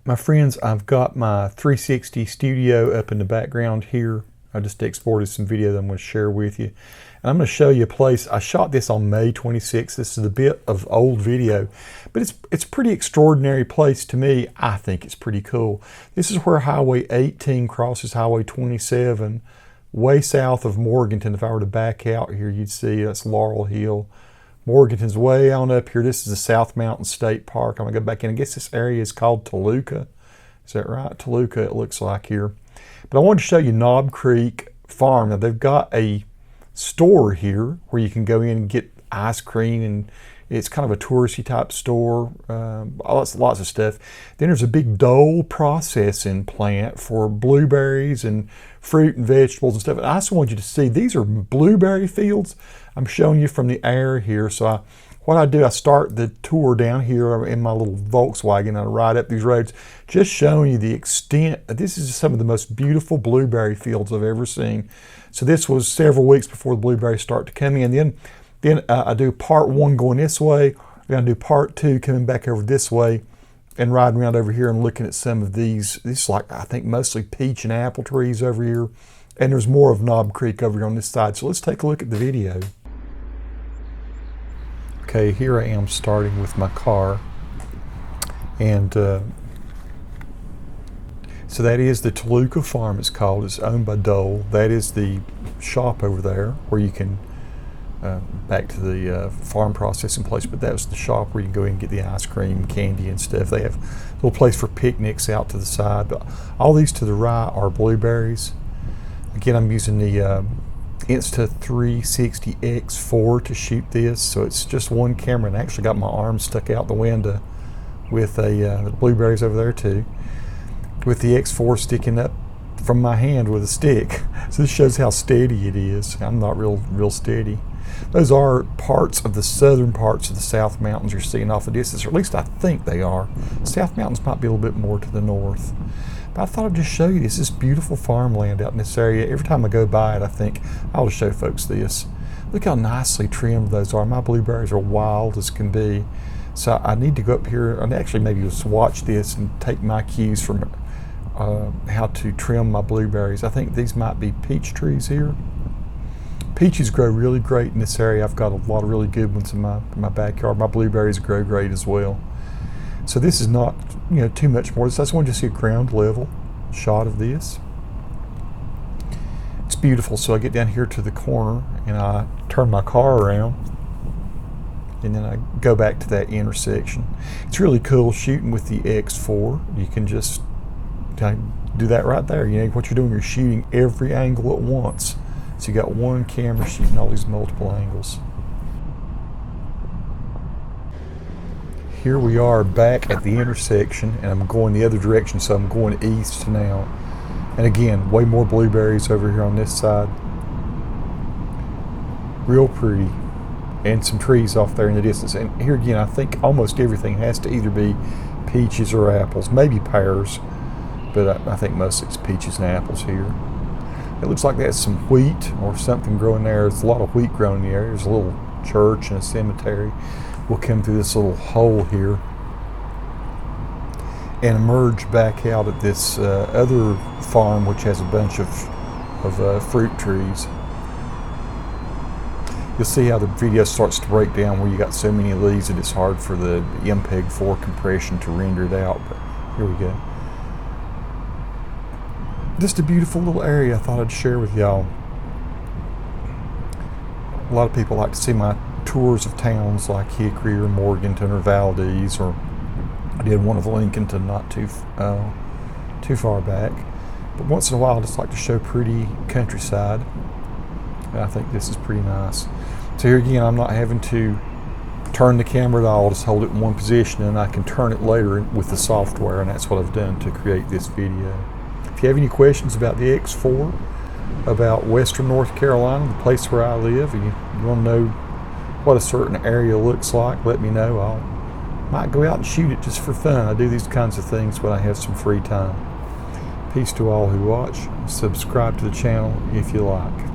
My friends, I've got my 360 studio up in the background here. I just exported some video that I'm going to share with you. And I'm going to show you a place. I shot this on May 26th. This is a bit of old video, but it's a pretty extraordinary place to me. I think it's pretty cool. This is where Highway 18 crosses Highway 27, way south of Morganton. If I were to back out here, you'd see that's Laurel Hill. Morganton's way on up here. This is the South Mountain State Park. I'm going to go back in. I guess this area is called Toluca. Is that right? Toluca, it looks like here. But I wanted to show you Knob Creek Farm. Now, they've got a store here where you can go in and get ice cream, and it's kind of a touristy type store. Lots of stuff. Then there's a big Dole processing plant for blueberries and fruit and vegetables and stuff. And I also want you to see, these are blueberry fields. I'm showing you from the air here. So what I do, I start the tour down here in my little Volkswagen, and I ride up these roads, just showing you the extent. This is some of the most beautiful blueberry fields I've ever seen. So this was several weeks before the blueberries start to come in. Then I do part one going this way, then I do part two coming back over this way and riding around over here and looking at some of these. This is like, I think, mostly peach and apple trees over here. And there's more of Knob Creek over here on this side. So let's take a look at the video. Okay, here I am starting with my car. And so that is the Toluca Farm, it's called. It's owned by Dole. That is the shop over there where you can back to the farm processing place, but that was the shop where you can go in and get the ice cream, candy and stuff. They have a little place for picnics out to the side, but all these to the right are blueberries. Again, I'm using the Insta360 X4 to shoot this, so it's just one camera, and I actually got my arm stuck out the window with the blueberries over there too, with the X4 sticking up from my hand with a stick. So this shows how steady it is. I'm not real steady. Those are parts of the southern parts of the South Mountains you're seeing off the distance, or at least I think they are. South Mountains might be a little bit more to the north. But I thought I'd just show you this beautiful farmland out in this area. Every time I go by it, I think, I'll just show folks this. Look how nicely trimmed those are. My blueberries are wild as can be. So I need to go up here and actually maybe just watch this and take my cues from how to trim my blueberries. I think these might be peach trees here. Peaches grow really great in this area. I've got a lot of really good ones in my backyard. My blueberries grow great as well. So this is not, too much more. I just wanted to see a ground level shot of this. It's beautiful. So I get down here to the corner and I turn my car around, and then I go back to that intersection. It's really cool shooting with the X4. You can just do that right there. What you're doing, you're shooting every angle at once. So you got one camera shooting all these multiple angles. Here we are back at the intersection, and I'm going the other direction, so I'm going east now. And again, way more blueberries over here on this side. Real pretty. And some trees off there in the distance. And here again, I think almost everything has to either be peaches or apples, maybe pears, but I think mostly it's peaches and apples here. It looks like that's some wheat or something growing there. There's a lot of wheat growing in the area. There's a little church and a cemetery. We'll come through this little hole here and emerge back out at this other farm, which has a bunch of fruit trees. You'll see how the video starts to break down where you got so many of these that it's hard for the MPEG-4 compression to render it out, but here we go. Just a beautiful little area I thought I'd share with y'all. A lot of people like to see my tours of towns like Hickory or Morganton or Valdez, or I did one of Lincolnton not too far back. But once in a while I just like to show pretty countryside, and I think this is pretty nice. So here again, I'm not having to turn the camera at all, just hold it in one position, and I can turn it later with the software, and that's what I've done to create this video. If you have any questions about the X4, about Western North Carolina, the place where I live, and you want to know what a certain area looks like, let me know. I might go out and shoot it just for fun. I do these kinds of things when I have some free time. Peace to all who watch. Subscribe to the channel if you like.